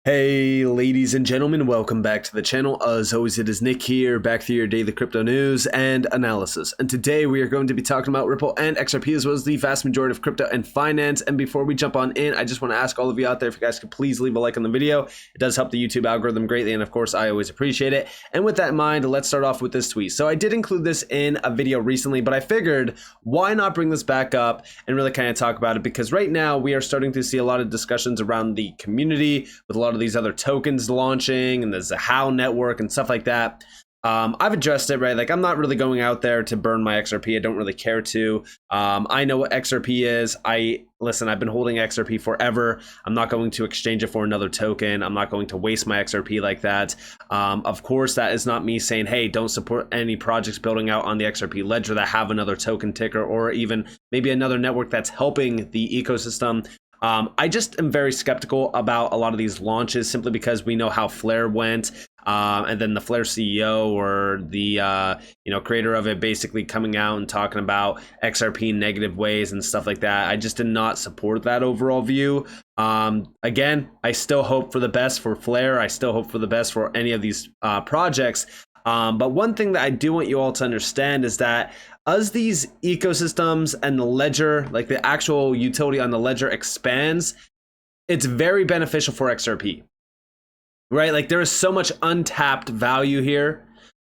Hey ladies and gentlemen, welcome back to the channel. As always, it is Nick here, back for your daily crypto news and analysis. And today we are going to be talking about Ripple and XRP, as well as the vast majority of crypto and finance. And before we jump on in, I just want to ask all of you out there if you guys could please leave a like on the video. It does help the YouTube algorithm greatly, and of course I always appreciate it. And with that in mind, let's start off with this tweet. So I did include this in a video recently, but I figured why not bring this back up and really kind of talk about it, because right now we are starting to see a lot of discussions around the community with a lot of these other tokens launching and the Zahao network and stuff like that. I've addressed it, right? Like, I'm not really going out there to burn my XRP. I don't really care to. I know what XRP is. Listen, I've been holding XRP forever. I'm not going to exchange it for another token. I'm not going to waste my XRP like that. Of course, that is not me saying, hey, don't support any projects building out on the XRP Ledger that have another token ticker, or even maybe another network that's helping the ecosystem. I just am very skeptical about a lot of these launches, simply because we know how Flare went, and then the Flare CEO or the creator of it basically coming out and talking about XRP in negative ways and stuff like that. I just did not support that overall view. Again, I still hope for the best for Flare. I still hope for the best for any of these projects. But one thing that I do want you all to understand is that as these ecosystems and the ledger, like the actual utility on the ledger, expands, it's very beneficial for XRP, right? Like, there is so much untapped value here.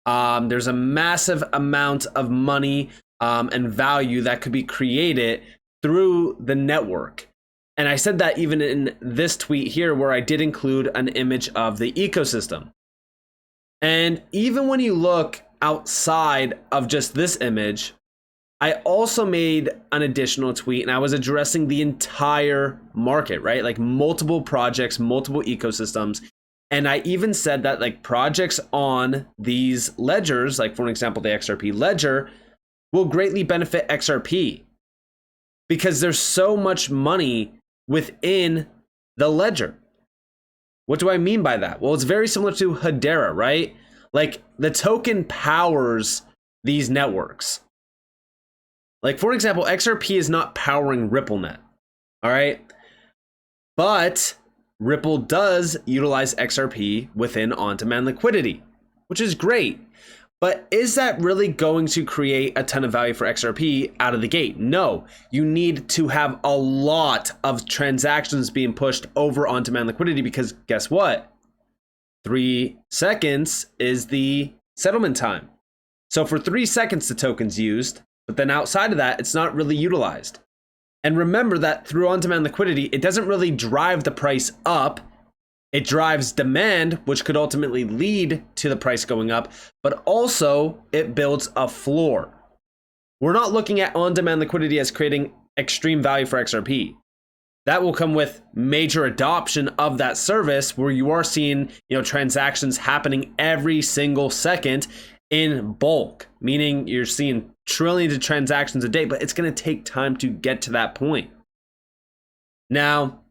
There's a massive amount of money and value that could be created through the network. And I said that even in this tweet here, where I did include an image of the ecosystem. And even when you look outside of just this image, I also made an additional tweet, and I was addressing the entire market, right? Like, multiple projects, multiple ecosystems. And I even said that, like, projects on these ledgers, like for example, the XRP Ledger, will greatly benefit XRP because there's so much money within the ledger. What do I mean by that? Well, it's very similar to Hedera, right? Like, the token powers these networks. Like, for example, XRP is not powering RippleNet, all right? But Ripple does utilize XRP within on-demand liquidity, which is great. But is that really going to create a ton of value for XRP out of the gate? No, you need to have a lot of transactions being pushed over on-demand liquidity, because guess what? 3 seconds is the settlement time. So for 3 seconds, the token's used, but then outside of that, it's not really utilized. And remember that through on-demand liquidity, it doesn't really drive the price up. It drives demand, which could ultimately lead to the price going up, but also it builds a floor. We're not looking at on-demand liquidity as creating extreme value for XRP. That will come with major adoption of that service, where you are seeing, transactions happening every single second in bulk, meaning you're seeing trillions of transactions a day, but it's going to take time to get to that point. Now,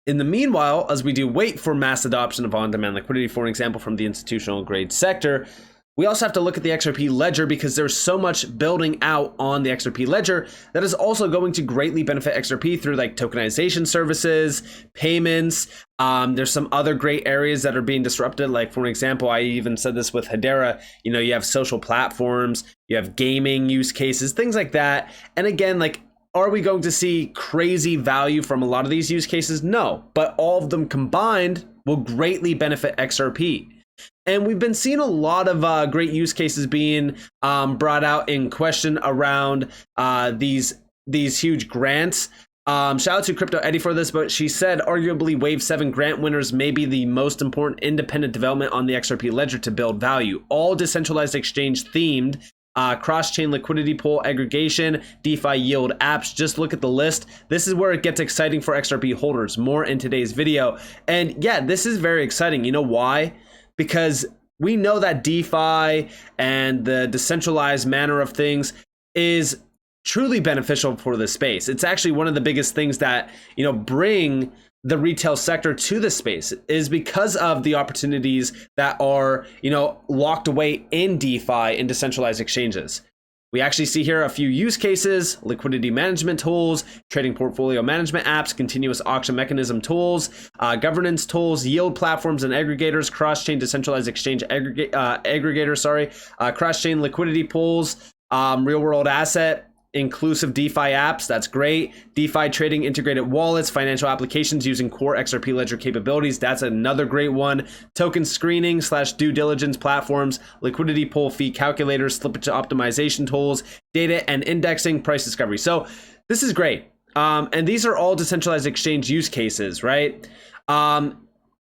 in the meanwhile, as we do wait for mass adoption of on-demand liquidity, for example, from the institutional grade sector, we also have to look at the XRP Ledger, because there's so much building out on the XRP Ledger that is also going to greatly benefit XRP through, like, tokenization services, payments. There's some other great areas that are being disrupted. Like, for example, I even said this with Hedera, you have social platforms, you have gaming use cases, things like that. And again, like, are we going to see crazy value from a lot of these use cases? No, but all of them combined will greatly benefit XRP. And we've been seeing a lot of great use cases being brought out in question around these huge grants. Shout out to Crypto Eddie for this, but she said arguably Wave 7 grant winners may be the most important independent development on the XRP Ledger to build value. All decentralized exchange themed, cross-chain liquidity pool aggregation, DeFi yield apps. Just look at the list. This is where it gets exciting for XRP holders. More in today's video. And yeah, this is very exciting. You know why? Because we know that DeFi and the decentralized manner of things is truly beneficial for this space. It's actually one of the biggest things that, bring the retail sector to the space, is because of the opportunities that are, locked away in DeFi and decentralized exchanges. We actually see here a few use cases: liquidity management tools, trading portfolio management apps, continuous auction mechanism tools, governance tools, yield platforms and aggregators, cross-chain decentralized exchange aggregators, cross-chain liquidity pools, real-world asset, inclusive DeFi apps, that's great. DeFi trading integrated wallets, financial applications using core XRP Ledger capabilities, that's another great one. Token screening / due diligence platforms, liquidity pool fee calculators, slippage optimization tools, data and indexing, price discovery. So this is great. And these are all decentralized exchange use cases, right?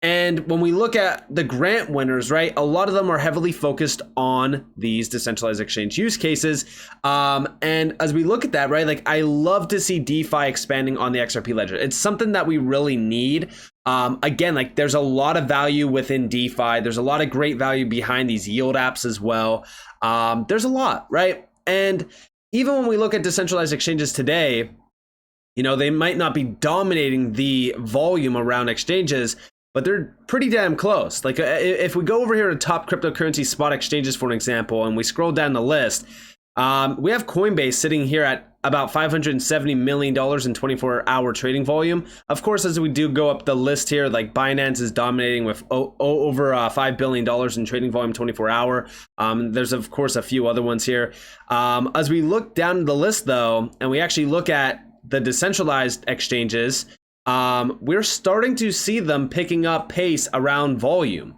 And when we look at the grant winners, right, a lot of them are heavily focused on these decentralized exchange use cases. And as we look at that, right, like I love to see DeFi expanding on the XRP Ledger. It's something that we really need. Again, like there's a lot of value within DeFi. There's a lot of great value behind these yield apps as well. There's a lot, right? And even when we look at decentralized exchanges today, you know, they might not be dominating the volume around exchanges, but they're pretty damn close. Like if we go over here to top cryptocurrency spot exchanges, for an example, and we scroll down the list, we have Coinbase sitting here at about $570 million in 24-hour trading volume. Of course, as we do go up the list here, like Binance is dominating with over $5 billion in trading volume 24-hour. There's, of course, a few other ones here. As we look down the list, though, and we actually look at the decentralized exchanges, we're starting to see them picking up pace around volume.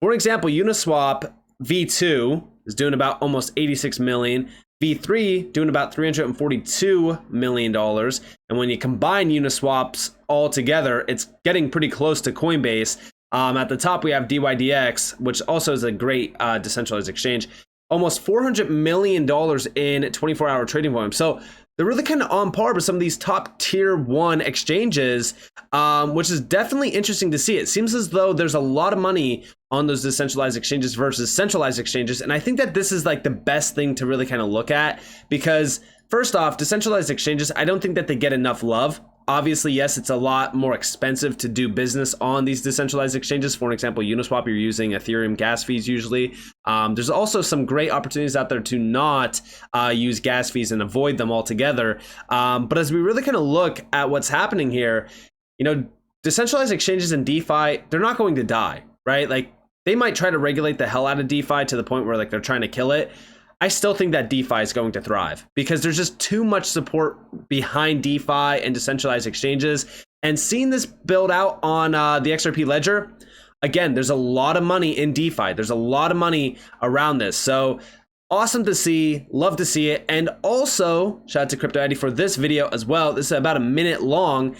For example, Uniswap V2 is doing about almost 86 million, V3 doing about $342 million. And when you combine Uniswaps all together, it's getting pretty close to Coinbase. At the top, we have DYDX, which also is a great decentralized exchange, almost $400 million in 24-hour trading volume. So they're really kind of on par with some of these top tier 1 exchanges, which is definitely interesting to see. It seems as though there's a lot of money on those decentralized exchanges versus centralized exchanges. And I think that this is like the best thing to really kind of look at, because first off, decentralized exchanges, I don't think that they get enough love. Obviously, yes, it's a lot more expensive to do business on these decentralized exchanges. For example, Uniswap, you're using Ethereum gas fees usually. There's also some great opportunities out there to not use gas fees and avoid them altogether. But as we really kind of look at what's happening here, you know, decentralized exchanges and DeFi, they're not going to die, right? Like they might try to regulate the hell out of DeFi to the point where like they're trying to kill it. I still think that DeFi is going to thrive because there's just too much support behind DeFi and decentralized exchanges. And seeing this build out on the XRP Ledger, again, there's a lot of money in DeFi. There's a lot of money around this. So awesome to see, love to see it. And also, shout out to Crypto Eddie for this video as well. This is about a minute long.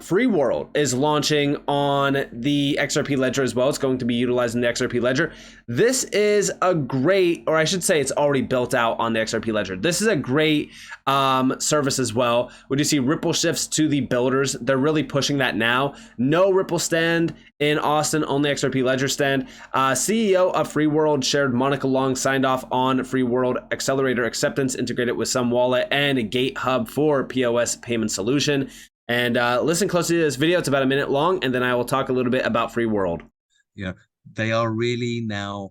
Free World is launching on the XRP Ledger as well. It's going to be utilizing the XRP Ledger. This is a great, or I should say it's already built out on the XRP Ledger. This is a great service as well. We do see Ripple shifts to the builders. They're really pushing that now. No Ripple stand in Austin, only XRP Ledger stand. CEO of Free World shared Monica Long signed off on Free World Accelerator acceptance integrated with some wallet and a gate hub for POS payment solution. And listen closely to this video. It's about a minute long, and then I will talk a little bit about Free World. Yeah, they are really now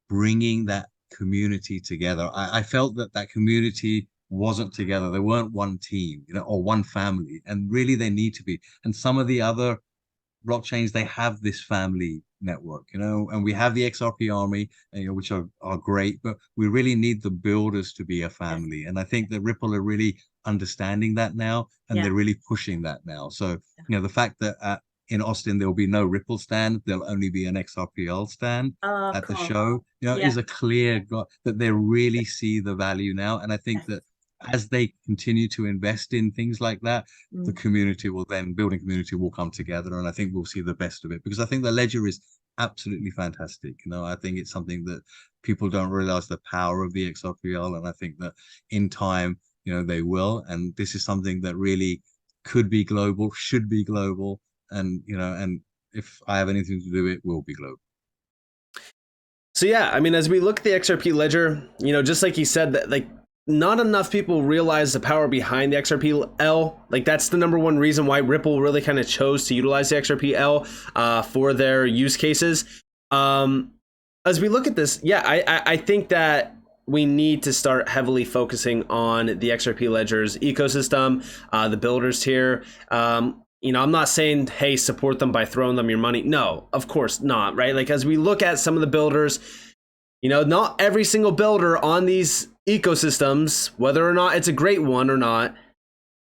bringing that community together. I felt that that community wasn't together. They weren't one team, you know, or one family, and really they need to be. And some of the other blockchains, they have this family network, you know, and we have the XRP army, you know, which are great, but we really need the builders to be a family. And I think that Ripple are really understanding that now, and they're really pushing that now. So, you know, the fact that in Austin, there will be no Ripple stand, there'll only be an XRPL stand at the show, you know, is a clear that they really see the value now. And I think that as they continue to invest in things like that, the community will then, building community will come together. And I think we'll see the best of it, because I think the Ledger is absolutely fantastic. You know, I think it's something that people don't realize the power of the XRPL. And I think that in time, you know, they will. And this is something that really could be global, should be global. And, you know, and if I have anything to do, it will be global. So, yeah, I mean, as we look at the XRP Ledger, you know, just like you said, that like, not enough people realize the power behind the XRP-L. Like that's the number one reason why Ripple really kind of chose to utilize the XRP-L for their use cases. As we look at this, I think that we need to start heavily focusing on the XRP Ledger's ecosystem, the builders here. You know, I'm not saying, hey, support them by throwing them your money. No, of course not, right? Like, as we look at some of the builders, you know, not every single builder on these ecosystems, whether or not it's a great one or not,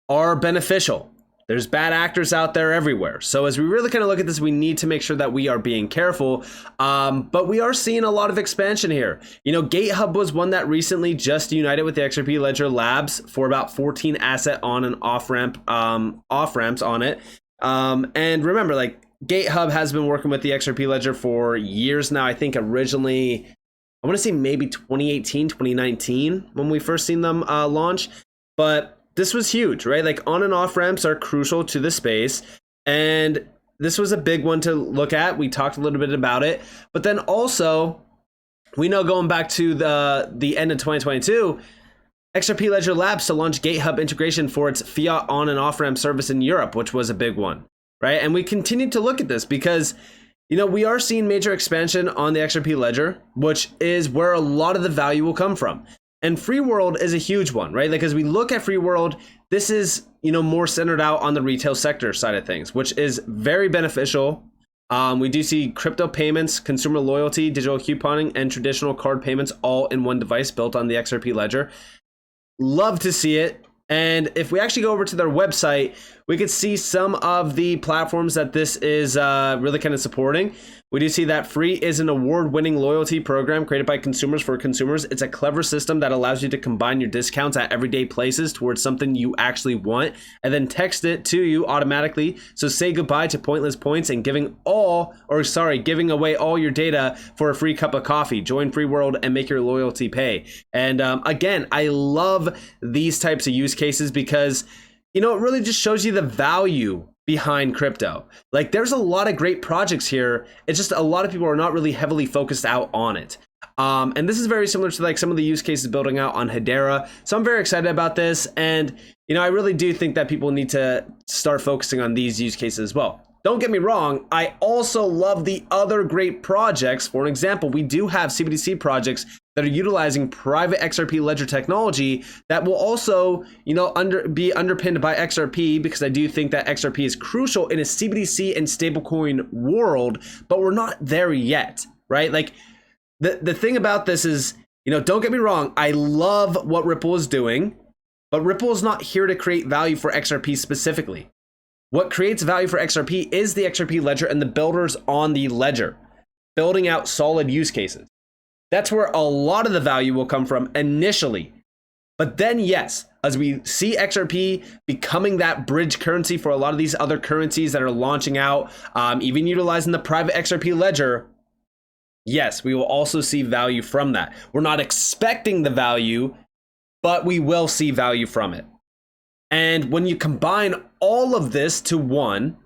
are beneficial. There's bad actors out there everywhere. So as we really kind of look at this, we need to make sure that we are being careful. But we are seeing a lot of expansion here. You know, GateHub was one that recently just united with the XRP Ledger Labs for about 14 asset on and off ramps on it. And remember, like, GateHub has been working with the XRP Ledger for years now. I think originally, I want to say maybe 2018, 2019 when we first seen them launch. But this was huge, right? Like, on and off ramps are crucial to the space. And this was a big one to look at. We talked a little bit about it. But then also, we know going back to the end of 2022, XRP Ledger Labs to launch GateHub integration for its fiat on and off ramp service in Europe, which was a big one, right? And we continue to look at this because, you know, we are seeing major expansion on the XRP Ledger, which is where a lot of the value will come from. And Free World is a huge one, right? Like, as we look at Free World, this is, you know, more centered out on the retail sector side of things, which is very beneficial. We do see crypto payments, consumer loyalty, digital couponing, and traditional card payments all in one device built on the XRP Ledger. Love to see it. And if we actually go over to their website, we could see some of the platforms that this is really kind of supporting. We do see that Free is an award-winning loyalty program created by consumers for consumers. It's a clever system that allows you to combine your discounts at everyday places towards something you actually want and then text it to you automatically. So say goodbye to pointless points and giving away all your data for a free cup of coffee. Join Free World and make your loyalty pay. And again, I love these types of use cases because, you know, it really just shows you the value behind crypto. Like, there's a lot of great projects here. It's just a lot of people are not really heavily focused out on it. And this is very similar to like some of the use cases building out on Hedera. So I'm very excited about this. And, you know, I really do think that people need to start focusing on these use cases as well. Don't get me wrong, I also love the other great projects. For an example, we do have CBDC projects that are utilizing private XRP Ledger technology that will also, you know, be underpinned by XRP, because I do think that XRP is crucial in a CBDC and stablecoin world, but we're not there yet, right? Like, the thing about this is, you know, don't get me wrong, I love what Ripple is doing, but Ripple is not here to create value for XRP specifically. What creates value for XRP is the XRP Ledger and the builders on the ledger, building out solid use cases. That's where a lot of the value will come from initially. But then, yes, as we see XRP becoming that bridge currency for a lot of these other currencies that are launching out, even utilizing the private XRP Ledger, yes, we will also see value from that. We're not expecting the value, but we will see value from it. And when you combine all of this to one,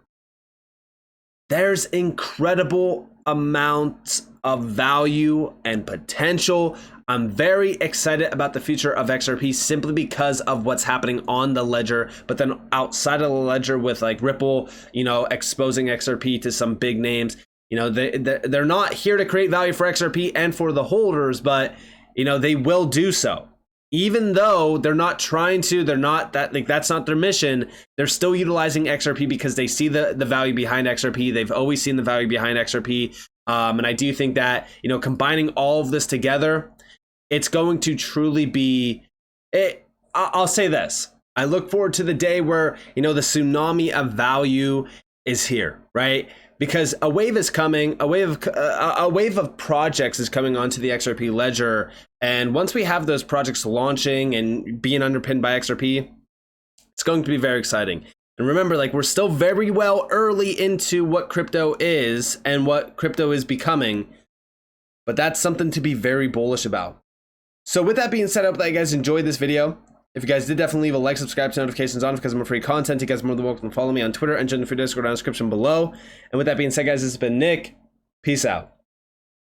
there's incredible amounts of value and potential. I'm very excited about the future of XRP simply because of what's happening on the ledger, but then outside of the ledger with like Ripple, you know, exposing XRP to some big names. You know, they're not here to create value for XRP and for the holders, but, you know, they will do so. Even though they're not trying to, they're not that, like, that's not their mission. They're still utilizing XRP because they see the value behind XRP. They've always seen the value behind XRP. And I do think that, you know, combining all of this together, it's going to truly be it. I'll say this. I look forward to the day where, you know, the tsunami of value is here, right? Because a wave is coming, a wave of projects is coming onto the XRP Ledger. And once we have those projects launching and being underpinned by XRP, it's going to be very exciting. And remember, like, we're still very well early into what crypto is and what crypto is becoming, but that's something to be very bullish about. So with that being said, I hope that you guys enjoyed this video. If you guys did, definitely leave a like, subscribe, to notifications on because I'm free content. You guys are more than welcome to follow me on Twitter and join the free Discord down in the description below. And with that being said, guys, this has been Nick. Peace out.